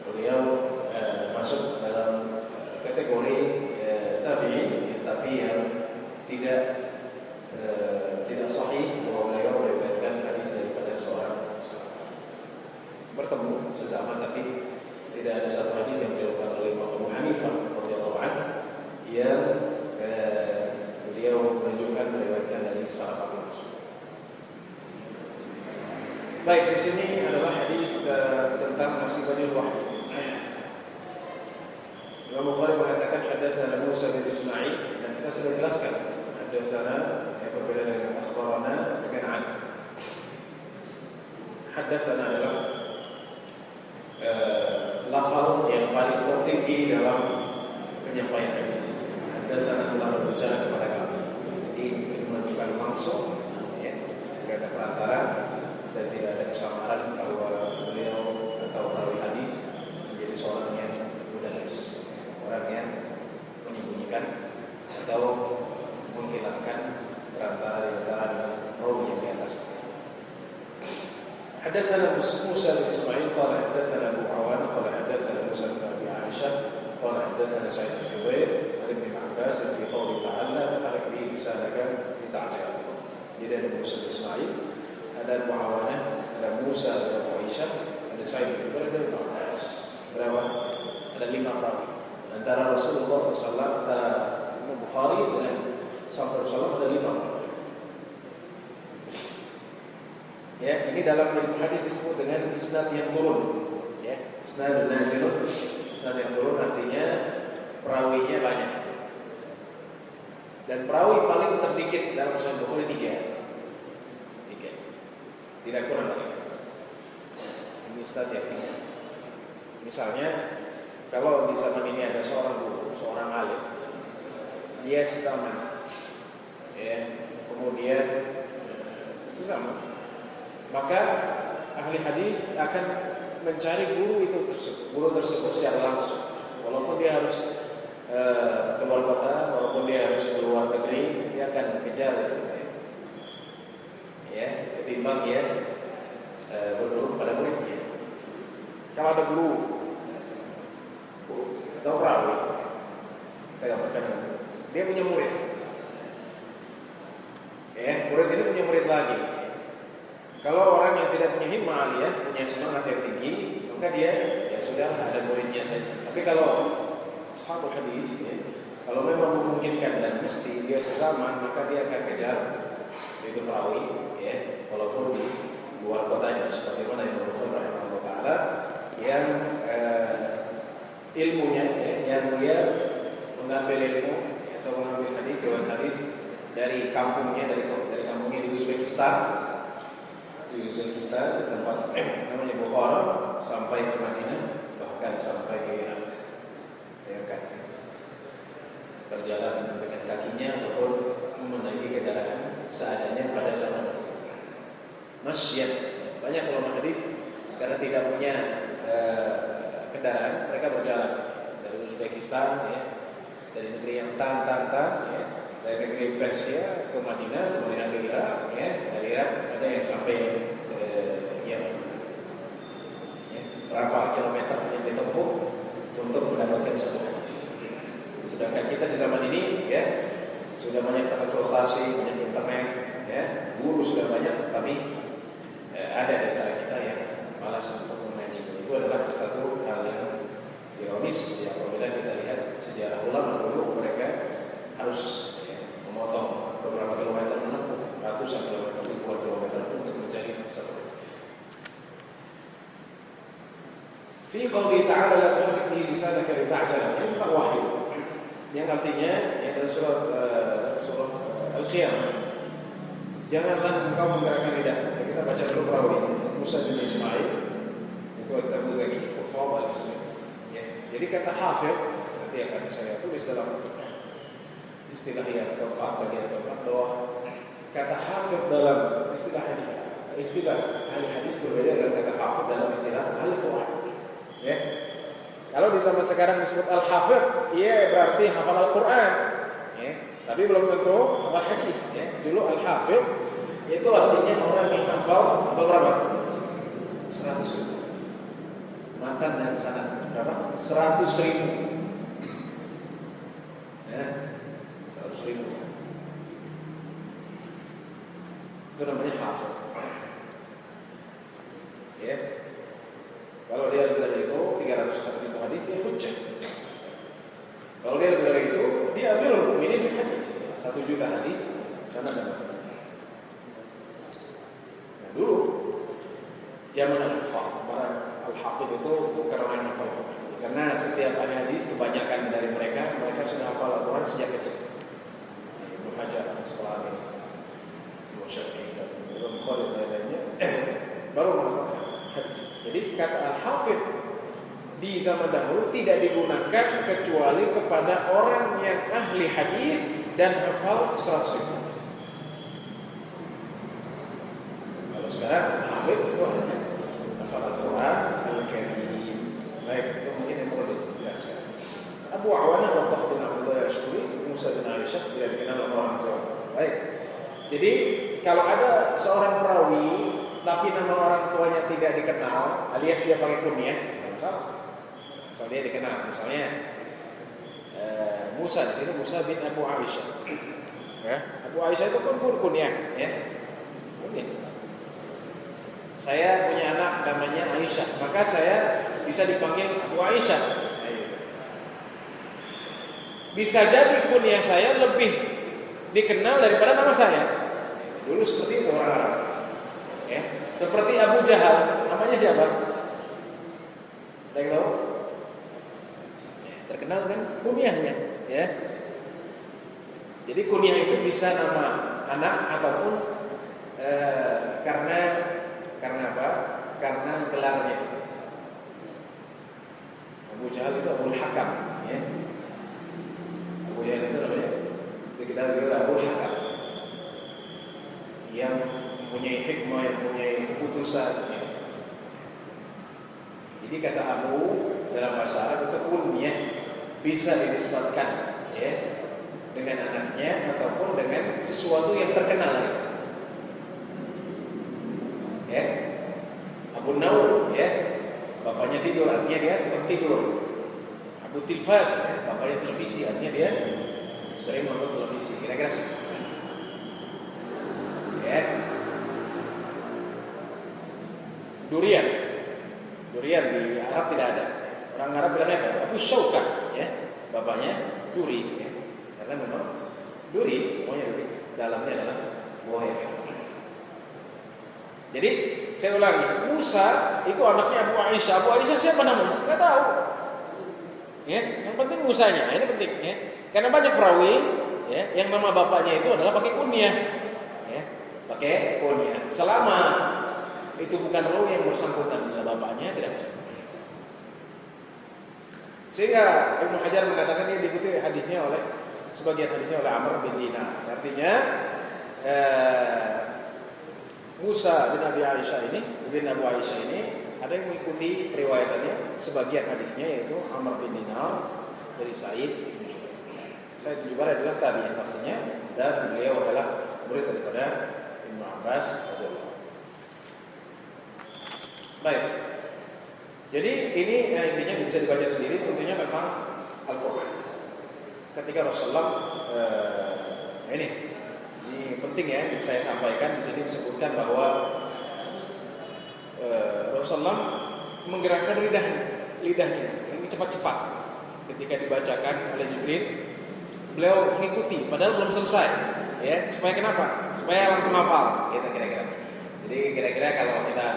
Beliau masuk dalam kategori tabi'in, tapi yang tidak sahih bahwa beliau meriwayatkan hadis daripada seorang sahabat. Bertemu sesama tapi tidak ada satu hadis yang diriwayatkan oleh Imam Abu Hanifah radhiyallahu anhu yang beliau menunjukkan meriwayatkan dari sahabat langsung. Baik, di sini adalah hadis tentang nasibul wahyi. Imam Bukhari mengatakan hadatsana Musa bin Ismail, dan kita sudah jelaskan hadatsana yang berbeda dengan akhbarana dengan an. Hadatsana adalah lafal yang paling tertinggi dalam penyampaian hadis. Hadatsana telah berbicara kepada kami. Jadi ini menunjukkan langsung, ya, tidak ada perantara dan tidak ada kesamaran bahwa beliau atau perawi hadis menjadi seorang yang mudallis, orang yang menyembunyikan atau menghilangkan perantara di antara dengan rawi yang di atas. Hadatsana Musa bin Ismail qala hadatsana Abu Awana qala hadatsana Musa bin Abi Aisyah qala hadatsana Sa'id bin Jubair an Ibn Abbas fi qawli ta'ala ta'ala bi lisanaka li ta'jal. Jadi ada Musa bin Ismail, ada Abu Awana, ada Musa bin Abi Aisyah, ada Sa'id bin Jubair, ada Ibn Abbas. Berapa? Ada 5 perawi. Antara Rasulullah SAW, antara Imam Bukhari dengan Sahabat Rasulullah ada 5 perawi. Ya, ini dalam ilmu hadis disebut dengan isnad yang turun. Ya, isnad nazil. Isnad yang turun artinya perawinya banyak. Dan perawi paling terdikit dalam Sahih Bukhari 3. Tidak kurang lagi. Ini isnad yang 3. Misalnya, kalau di zaman ini ada seorang guru, seorang alim, dia sesama, ya, kemudian sesama. Maka ahli hadis akan mencari guru tersebut secara langsung. Walaupun dia harus keluar kota, walaupun dia harus keluar negeri, dia akan kejar itu. Ya, ketimbang dia berguru pada muridnya. Kalau ada guru atau perawi, kita gambarkan, dia punya murid. Ya, murid ini punya murid lagi. Kalau orang yang tidak punya himmah aliyah, punya semangat yang tinggi, maka dia ya sudah ada muridnya saja. Tapi kalau sahabat hadis, ya, kalau memang memungkinkan dan mesti dia sesama, maka dia akan kejar itu perawi, ya, walaupun di luar kotanya, sebagaimana yang Bukhari rahimahullah taala yang ilmunya, ya, yang dia mengambil ilmu atau mengambil hadis, riwayat hadis dari kampungnya, dari kampungnya di Uzbekistan. Di Uzbekistan, tempat namanya Bukhara, sampai ke Madinah, bahkan sampai ke Irak. Bayangkan, berjalan dengan kakinya ataupun menaiki kendaraan seadanya pada zaman masyad. Banyak ulama hadis karena tidak punya kendaraan, mereka berjalan dari Uzbekistan, ya, dari negeri yang tan, ya, dari negeri Persia ke Madinah, kemudian ke Irak, ya, dari Irak ada yang sampai ke Yemen. Ya, berapa kilometer yang ditempuh untuk mendapatkan sebuah hadis. Sedangkan kita di zaman ini, ya, sudah banyak transportasi, banyak internet, ya, guru sudah banyak, tapi ada di antara kita yang malas untuk mengaji. Itu adalah satu hal yang ironis, ya, apabila kita lihat sejarah ulama dulu, mereka harus memotong beberapa kilometer menempuh, ratusan kilometer, ribuan kilometer untuk mencari satu hadis. Fi qouli ta'ala la tuharrik bihi lisanaka lita'jala. Ini tentang wahyu, yang artinya ya, dalam surat Al-Qiyamah, janganlah engkau menggerakkan lidah. Kita baca dulu perawi Musa bin Ismail, itu At-Tabu Zaki Ufad al-Ismail. Ya, jadi kata hafid, nanti akan saya tulis dalam istilah yang keempat, bagian keempat, bahwa kata hafid dalam istilah ahli hadis berbeda dengan kata hafid dalam istilah ahli Quran. Ya, kalau di zaman sekarang disebut al-hafid, ia berarti hafal Al-Quran, ya, tapi belum tentu hafal hadis. Ya, dulu al-hafid itu artinya orang yang hafal berapa? 100.000. Matan dan sanad berapa? 100.000. ilmu. Itu namanya hafal. Ya. Kalau dia lebih dari itu 300 hadis dia hujjah. Kalau dia lebih dari itu dia amirul mukminin di hadis. 1 juta hadis sanad dan matan. Nah, dulu zaman al-Hafidh, para al-Hafidh itu bukan orang yang hafal Quran. Karena setiap ahli hadis kebanyakan dari mereka sudah hafal Al-Quran sejak kecil. Ibnu Hajar sekolah ini, Imam Syafi'i dan Imam Bukhari dan lainnya baru menghafal hadis. Jadi kata al-Hafidh di zaman dahulu tidak digunakan kecuali kepada orang yang ahli hadis dan hafal 100 hadis. Kalau sekarang al-Hafidh itu hanya hafal Al-Quran Al-Karim. Baik, itu mungkin yang perlu dijelaskan. Abu Awanah Wadah bin Abdullah Yashkuri, Musa bin Aisyah tidak dikenal oleh orang tua. Baik. Jadi kalau ada seorang perawi tapi nama orang tuanya tidak dikenal, alias dia pakai kunyah, tidak masalah. Asal dia dikenal. Misalnya Musa di sini Musa bin Abu Aisyah. Ya, Abu Aisyah itu pun kunyah, ya. Kunyah. Saya punya anak namanya Aisyah, maka saya bisa dipanggil Abu Aisyah. Bisa jadi kunyah saya lebih dikenal daripada nama saya. Dulu seperti itu orang Arab. Ya, seperti Abu Jahal, namanya siapa? Ada yang tahu? Terkenal kan kunyahnya, ya. Jadi kunyah itu bisa nama anak ataupun karena apa? Karena gelarnya. Abu Jahal itu Abul Hakam, ya. Abu Jahal itu namanya dikenal juga Abul Hakam, yang mempunyai hikmah, yang mempunyai keputusan. Ya. Jadi kata Abu dalam bahasa Arab itu kunyah bisa dinisbatkan, ya, dengan anaknya ataupun dengan sesuatu yang terkenal. Ya, Abu Naul, ya, bapaknya tidur, artinya dia tetap tidur. Abu Tilfaz, ya, bapaknya televisi, artinya dia sering nonton televisi. Kira-kira seperti itu. Ya. Durian di Arab tidak ada. Orang Arab bilangnya apa? Abu Syaukah, ya, bapaknya duri, ya. Karena memang duri semuanya duri, dalamnya adalah buah. Jadi saya ulangi, Musa itu anaknya Abu Aisyah. Abu Aisyah siapa namanya? Nggak tahu. Ya, yang penting Musanya, ini penting. Ya. Karena banyak perawi, ya, yang nama bapaknya itu adalah pakai kunyah, ya, pakai kunyah. Selama itu bukan rawi yang bersangkutan dengan bapaknya, tidak bisa. Sehingga Ibnu Hajar mengatakan ini diikuti sebagian hadisnya oleh Amr bin Dinar. Artinya Musa bin Abu Aisyah ini ada yang mengikuti riwayatannya, sebagian hadisnya yaitu Amr bin Dinar dari Sa'id bin Jubair. Sa'id bin Jubair adalah tabi'in pastinya, dan beliau adalah murid daripada Ibnu Abbas radhiyallahu anhu. Baik. Jadi ini intinya bisa dibaca sendiri, tentunya tentang Al-Qur'an. Ketika Rasulullah ini penting ya, saya sampaikan di sini disebutkan bahwa Rasulullah menggerakkan lidahnya ini cepat-cepat ketika dibacakan oleh Jibril. Beliau mengikuti padahal belum selesai, ya, supaya kenapa? Supaya langsung hafal, gitu kira-kira. Jadi kira-kira kalau kita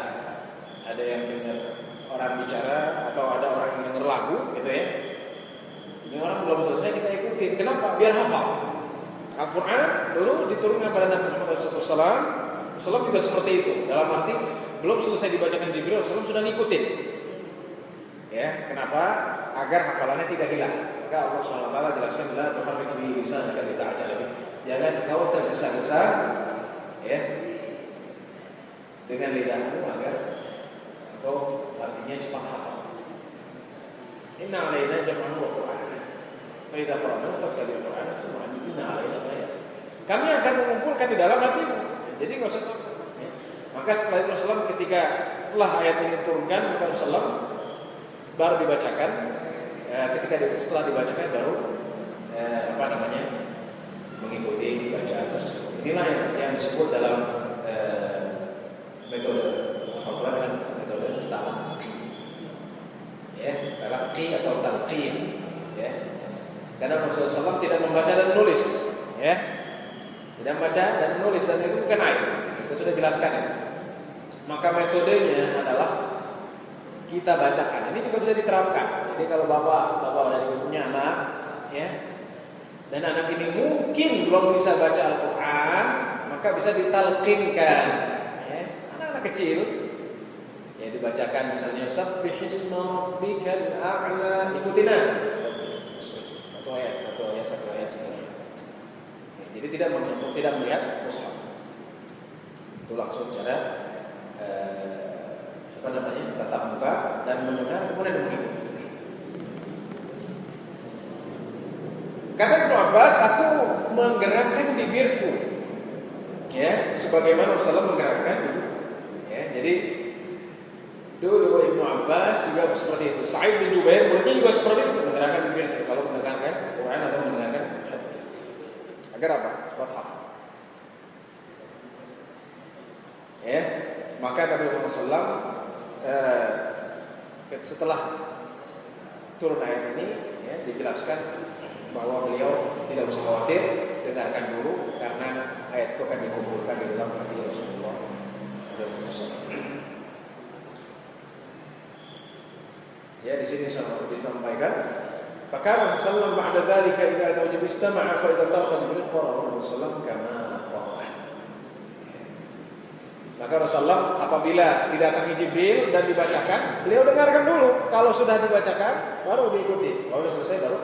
ada yang dengar orang bicara atau ada orang yang dengar lagu, gitu ya, ini orang belum selesai kita ikutin. Kenapa? Biar hafal. Al-Quran dulu diturunkan pada Nabi Muhammad SAW. Rasulullah juga seperti itu. Dalam arti belum selesai dibacakan Jibril, Rasulullah sudah ngikutin. Ya, kenapa? Agar hafalannya tidak hilang. Maka Allah SWT jelaskan, la tuharrik bihi lisanaka lita'jala bih. Jangan kau tergesa-gesa, ya, dengan lidahmu agar kau artinya cepat hafal. Inna alaina jam'ahu wa qur'anahu. Fa idza qara'nahu fattabi' qur'anahu tsumma inna alaina bayan. Kami akan mengumpulkan di dalam hatimu. Jadi enggak usah takut. Ya. Maka setelah itu Rasulullah setelah ayat ini diturunkan, maka Rasulullah baru dibacakan. Setelah dibacakan baru mengikuti bacaan tersebut. Inilah yang disebut dalam metode Al-Quran dengan metode talaqi. Ya, talaqi atau talqin. Ya. Karena Rasulullah SAW tidak membaca dan menulis, ya. Tidak membaca dan menulis, dan itu bukan aib. Kita sudah jelaskan ya. Maka metodenya adalah kita bacakan. Ini juga bisa diterapkan. Jadi kalau bapak dari punya anak, ya, dan anak ini mungkin belum bisa baca Al-Quran, maka bisa ditalqinkan. Ya. Anak-anak kecil, ya dibacakan misalnya Sabbihisma rabbikal a'la, ikutin aja. Satu ayat sekali. Ya, jadi tidak melihat mushaf. Itu langsung cara tatap muka dan mendengar kemudian mengikuti. Kata Ibnu Abbas, aku menggerakkan bibirku, ya, sebagaimana Rasulullah menggerakkan bibir. Ya, jadi dulu Ibnu Abbas juga seperti itu. Sa'id bin Jubair muridnya juga seperti itu, menggerakkan bibirnya kalau mendengarkan Quran atau mendengarkan hadis. Agar apa? Cepat hafal. Ya, maka Nabi Muhammad SAW setelah turun ayat ini, ya, dijelaskan bahwa beliau tidak usah khawatir, dengarkan dulu karena ayat itu akan dikumpulkan di dalam hati Rasulullah. Ya, di sini disampaikan, fakana Rasulullah ba'da dzalika idza tawajjab istama'a fa idza tarkha Jibril qara'a Rasulullah kama qara'a. Maka Rasulullah apabila didatangi Jibril dan dibacakan, beliau dengarkan dulu. Kalau sudah dibacakan, baru diikuti. Kalau sudah selesai baru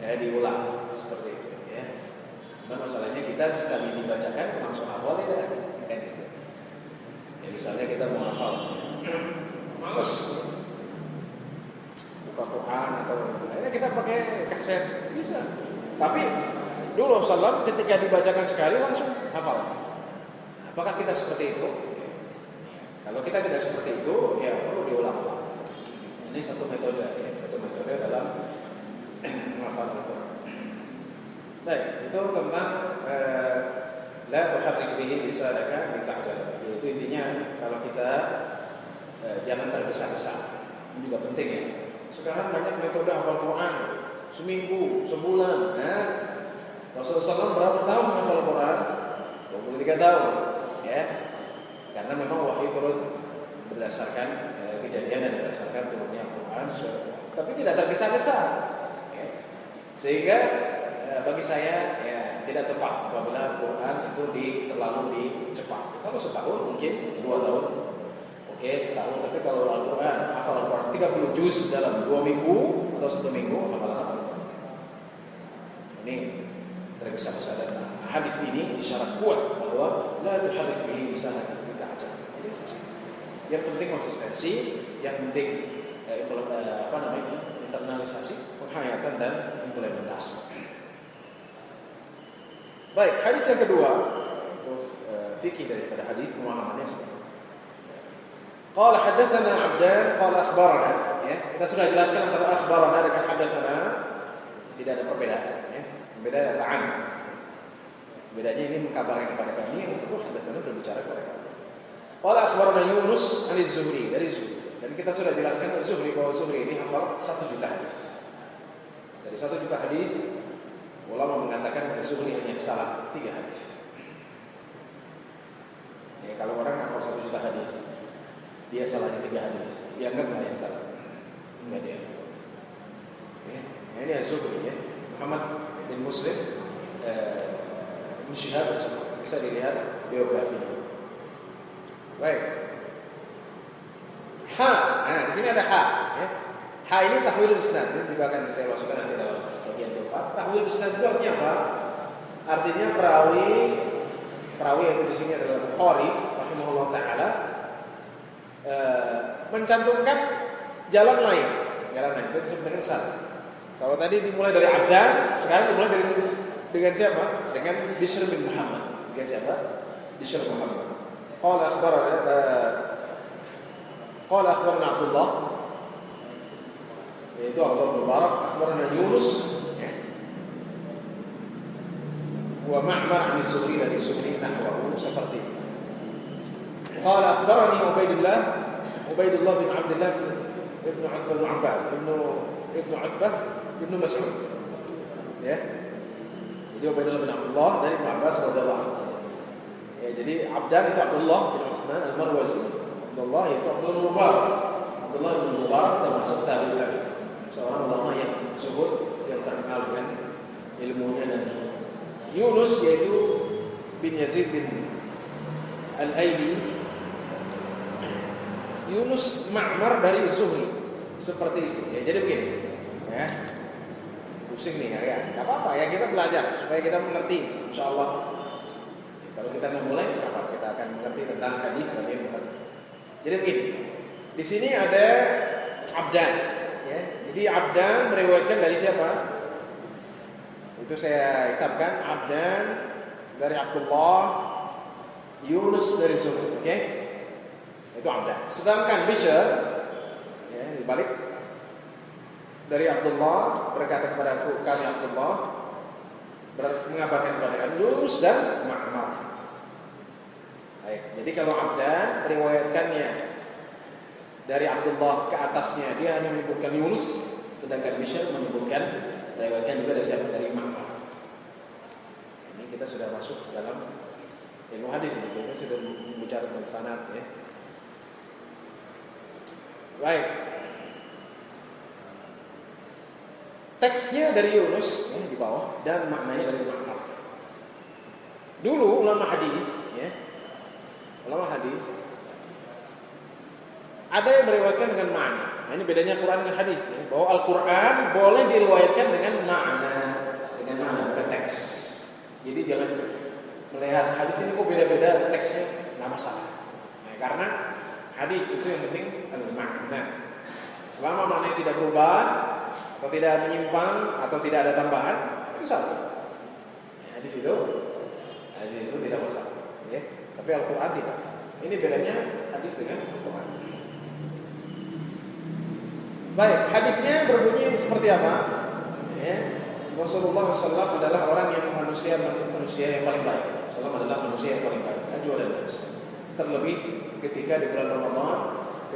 ya diulang seperti itu, ya. Nah, masalahnya kita sekali dibacakan langsung hafal tidak kan gitu. Ya, misalnya kita mau hafal, males buka Quran atau akhirnya kita pakai kaset bisa. Tapi dulu Rasulullah ketika dibacakan sekali langsung hafal. Apakah kita seperti itu? Kalau kita tidak seperti itu, ya perlu diulang-ulang. Ini satu metode, ya, satu metode dalam menghafal Al-Quran. Baik, itu tentang la tuharrik bihi lisanaka lita'jal. Itu intinya kalau kita jangan tergesa-gesa. Ini juga penting ya. Sekarang banyak metode hafal Quran, seminggu, sebulan. Nah, Rasulullah SAW berapa tahun menghafal Quran? 23 tahun. Ya, karena memang wahyu turun berdasarkan kejadian dan berdasarkan turunnya Al-Quran, tapi tidak tergesa-gesa, ya. Sehingga bagi saya ya tidak tepat apabila Al-Quran itu terlalu dicepat. Kalau setahun mungkin 2 tahun, oke, setahun. Tapi kalau Al-Quran hafal Al-Quran 30 juz dalam 2 minggu atau 1 minggu, hafalan apa? Ini tergesa-gesa, dan hadis ini isyarat kuat bahwa la tuharrik bihi lisanaka lita'jal. Yang penting konsistensi, yang penting internalisasi, penghayatan dan implementasi. Baik, hadis yang kedua itu fikih daripada hadis, pemahamannya seperti ini. Qala hadatsana Abdan qala akhbarana, ya. Kita sudah jelaskan antara akhbarana dengan hadatsana tidak ada perbedaan, ya. Beda adalah an. Bedanya ini mengkabarkan kepada kami, yang satu hadatsana berbicara kepada kami. Qala akhbarana Yunus an-Zuhri, dari Zuhri. Dan kita sudah jelaskan Az-Zuhri bahwa Zuhri ini hafal 1 juta hadis. Dari 1 juta hadis, ulama mengatakan Az-Zuhri hanya salah 3 hadis. Ya, kalau orang hafal 1 juta hadis, dia salahnya 3 hadis, dianggap nggak yang salah? Enggak dia. Ya, ini Az-Zuhri, ya. Muhammad bin Muslim, Musyihab Az-Zuhri, bisa dilihat biografinya. Baik. Nah di sini ada ha, ya. Ha ini tahwil isnad, ini juga akan saya masukkan nanti dalam bagian keempat. Tahwil isnad itu artinya apa? Artinya perawi yang di sini adalah Bukhari rahimahullah taala, mencantumkan jalan lain itu disebut dengan sanad. Kalau tadi dimulai dari Abdan, sekarang dimulai dengan siapa? Dengan Bishr bin Muhammad. Dengan siapa? Bishr Muhammad. Qala akhbarana Abdullah, yaitu Abdullah bin Mubarak, akhbarana Yunus, ya. Wa Ma'mar 'an Az-Zuhri dari Zuhri nahwahu seperti itu. Qala akhbarani Ubaidullah bin Abdullah ibnu Utbah ibnu Utbah ibnu Mas'ud. Ya. Jadi Ubaidullah bin Abdullah dari Ibnu Abbas radhiyallahu anhu. Ya, jadi Abdan itu Abdullah bin Utsman Al-Marwazi. Abdullah itu Abdullah bin Mubarak. Abdullah bin Mubarak termasuk tabi'in, seorang ulama yang zuhud yang terkenal dengan ilmunya dan zuhud. Yunus yaitu bin Yazid bin Al-Aili. Yunus Ma'mar dari Zuhri. Seperti itu. Ya, jadi begini. Ya. Pusing nih ya. Enggak apa-apa ya, kita belajar supaya kita mengerti insyaallah. Kalau kita nggak mulai, kapan kita akan mengerti tentang hadis dan ilmu hadis. Jadi begini. Di sini ada Abdan, ya. Jadi Abdan meriwayatkan dari siapa? Itu saya hitamkan, Abdan dari Abdullah, Yunus dari Zuhri, oke? Itu Abdan. Sedangkan Bishr, ya, dibalik dari Abdullah berkata kepada kami Abdullah mengabarkan kepada kami Yunus dan Ma'mar. Baik. Jadi kalau Abdan meriwayatkannya dari Abdullah ke atasnya, dia hanya menyebutkan Yunus, sedangkan Bishr menyebutkan meriwayatkan juga dari siapa? Dari Ma'mar. Ini kita sudah masuk dalam ilmu hadis, kita sudah bicara tentang sanad, ya. Baik. Teksnya dari Yunus, ya, di bawah, dan maknanya dari Ma'mar. Dulu ulama hadis, ya, ulama hadis ada yang meriwayatkan dengan makna. Nah, ini bedanya Quran dengan hadis, ya. Bahwa Al-Quran boleh diriwayatkan dengan makna, bukan teks. Jadi jangan melihat hadis ini kok beda-beda teksnya, nggak masalah. Nah, karena hadis itu yang penting adalah makna. Selama maknanya tidak berubah atau tidak menyimpang atau tidak ada tambahan, itu satu. Nah, hadis itu tidak masalah. Ya. Tapi Al-Quran tidak. Ini bedanya hadis dengan Al-Quran. Baik, hadisnya berbunyi seperti apa? Ya. Rasulullah SAW adalah orang yang manusia yang paling baik. Rasulullah adalah manusia yang paling baik. Ajwa dan nas. Terlebih ketika di bulan Ramadan,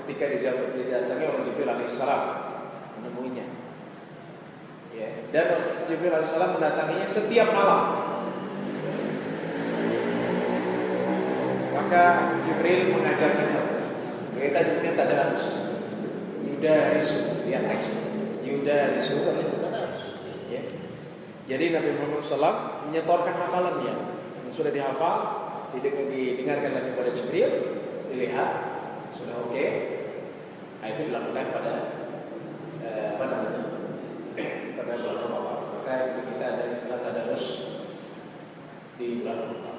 ketika didatangi oleh Jibril alaihissalam menemuinya. Ya. Dan Jibril alaihissalam mendatanginya setiap malam. Maka Jibril mengajarkannya. Kita nyebutnya tadarus. Yudarisu, lihat teks. Yudarisu artinya tadarus. Ya. Jadi Nabi Muhammad SAW menyetorkan hafalannya. Yang sudah dihafal, didengarkan lagi pada Jibril, dilihat, sudah oke. Nah, itu dilakukan pada pada bulan Ramadan. Maka kita ada istilah tadarus di bulan Ramadan.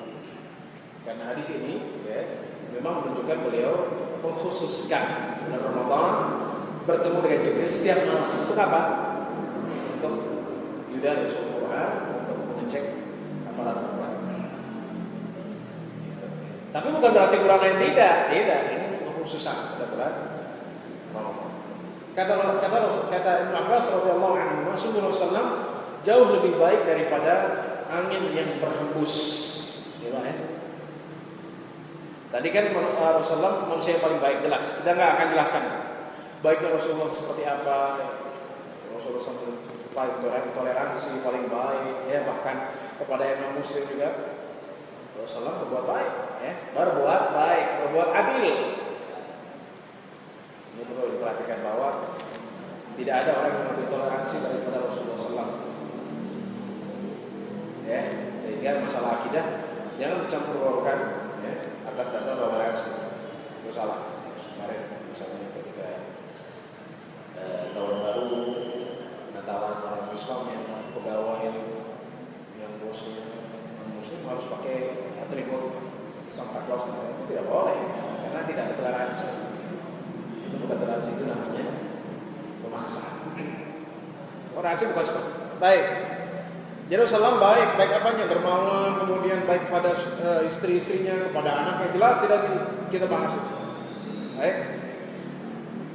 Karena hadis ini, ya, memang menunjukkan beliau mengkhususkan bulan Ramadan bertemu dengan Jibril setiap malam. Untuk apa? Untuk yudarisul Quran, untuk mengecek hafalan Al-Quran. Gitu. Tapi bukan berarti Quran lain tidak. Ini khususan pada bulan Ramadan. Kata Ibnu Abbas radhiyallahu anhu, Rasulullah SAW jauh lebih baik daripada angin yang berhembus. Gila, ya. Tadi kan Rasulullah manusia yang paling baik, jelas. Kita nggak akan jelaskan baiknya Rasulullah seperti apa. Rasulullah paling toleransi, paling baik, ya, bahkan kepada yang non Muslim juga Rasulullah berbuat baik, ya, berbuat baik, berbuat adil. Ini perlu diperhatikan bahwa tidak ada orang yang lebih toleransi daripada Rasulullah SAW. Ya, sehingga masalah akidah jangan dicampur baurkan, ya, atas dasar toleransi. Itu salah. Kemarin misalnya ketika tahun baru Natalan orang Islam yang pegawai yang bosnya Muslim harus pakai atribut Santa Claus, itu tidak boleh karena tidak ada toleransi. Itu bukan toleransi, itu namanya memaksa. Toleransi bukan seperti baik. Yerusalem baik apanya, dermawan, kemudian baik kepada istri-istrinya, kepada anaknya, jelas tidak kita bahas itu. Baik.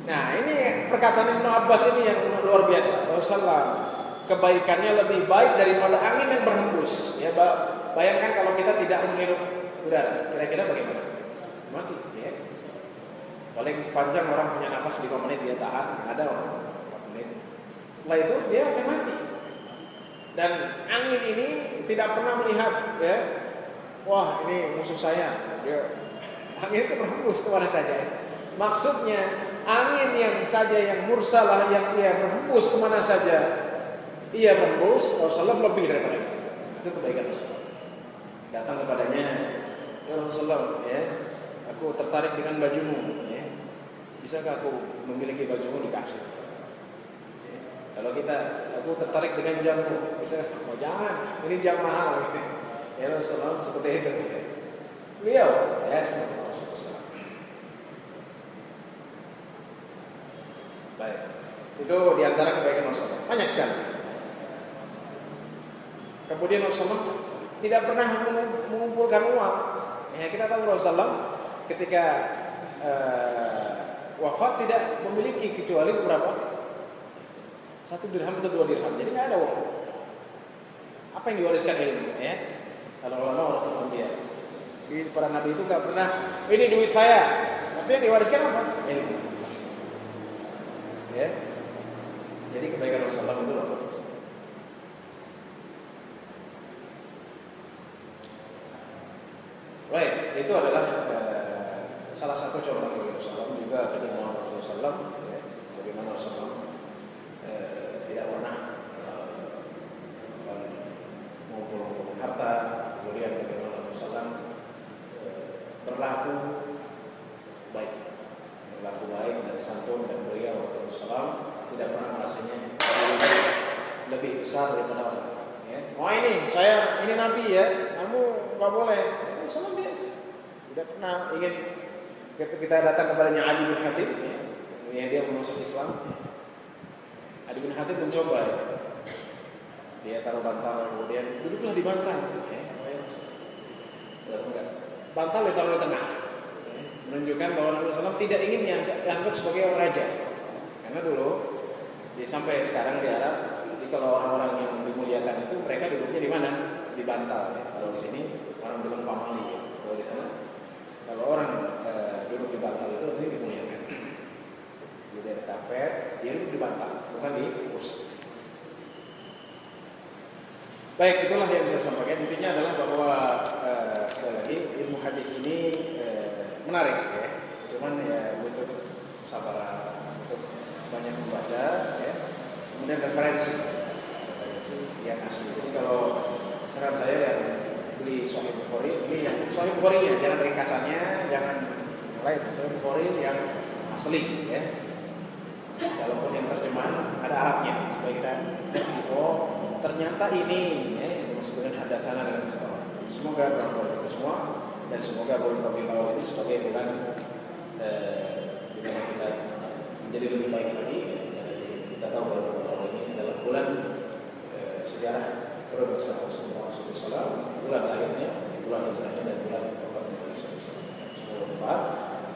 Nah, ini perkataan Ibnu Abbas ini yang luar biasa. Rasulullah kebaikannya lebih baik daripada angin yang berhembus. Ya, bayangkan kalau kita tidak menghirup udara, kira-kira bagaimana? Mati, ya. Paling panjang orang punya nafas 5 menit dia tahan, ada orang 4 menit. Setelah itu dia akan mati. Dan angin ini tidak pernah melihat, ya, wah ini musuh saya. Angin itu berhembus kemana saja. Maksudnya angin yang saja yang mursalah yang ia berhembus kemana saja, ia berhembus. Rasulullah lebih daripada itu kebaikan Rasulullah. Datang kepadanya, ya Rasulullah, ya, aku tertarik dengan bajumu, ya. Bisakah aku memiliki bajumu? Dikasih. Kalau aku tertarik dengan jammu, bisa? Oh jangan, ini jam mahal. Ya Rasulullah seperti itu. Beliau, ya seperti Rasulullah. Baik, itu diantara kebaikan Rasulullah. Banyak sekali. Kemudian Rasulullah tidak pernah mengumpulkan uang. Ya kita tahu Rasulullah ketika wafat tidak memiliki kecuali berapa? 1 dirham atau 2 dirham. Jadi nggak ada uang. Apa yang diwariskan ilmu? Ya, kalau ulama Rasulullah dia. Jadi para nabi itu nggak pernah ini duit saya. Tapi yang diwariskan apa? Ilmu. Ya. Jadi kebaikan Rasulullah itu luar biasa. Baik, itu adalah salah satu contoh bagi Rasulullah juga kedemuan Rasulullah. Ya, bagaimana Rasulullah tidak pernah mengumpulkan harta, kemudian bagaimana Rasulullah berlaku baik dan santun, dan beliau Rasulullah tidak pernah merasanya lebih besar daripada orang. Ya. Oh ini nabi ya, kamu nggak boleh. Rasulullah biasa, tidak pernah ingin. Kita datang kepadanya Ali bin Hatim, ya, dia masuk Islam. Ali bin Hatim mencoba, dia taruh bantal, kemudian duduklah di bantal. Bantal ditaruh di tengah, menunjukkan bahwa Nabi SAW tidak ingin dianggap sebagai orang raja. Karena dulu, sampai sekarang di Arab, jadi kalau orang-orang yang dimuliakan itu mereka duduknya di mana? Di bantal. Ya. Kalau di sini orang bilang pamali. Ya. Kalau di sana, kalau orang duduk di bantal itu dimuliakan. Jadi ada karpet, dia duduk di bantal, bukan di kursi. Baik, itulah yang saya sampaikan. Intinya adalah bahwa sekali lagi ilmu hadis ini menarik, ya. Cuman ya butuh kesabaran, untuk banyak membaca, ya. Kemudian referensi yang asli. Jadi kalau saran saya yang beli Sahih Bukhari, beli yang Sahih Bukhari-nya, jangan ringkasannya, jangan yang lain. Sahih Bukhari yang asli, ya. Kalaupun yang terjemahan ada Arabnya supaya kita oh ternyata ini dimaksud dengan hadatsana dengan ikhbar. Semoga bermanfaat untuk semua dan semoga bulan Rabiul Awal ini sebagai bulan di mana kita menjadi lebih baik lagi. Kita tahu bahwa bulan ini adalah bulan sejarah Rasulullah SAW, bulan lahirnya, bulan hijrahnya dan bulan wafatnya Rasulullah SAW. Semoga bermanfaat.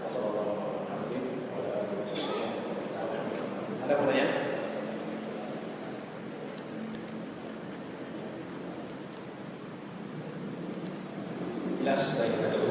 Wassalamualaikum warahmatullahi wabarakatuh. Ada pertanyaan? Jelas, baik kita coba.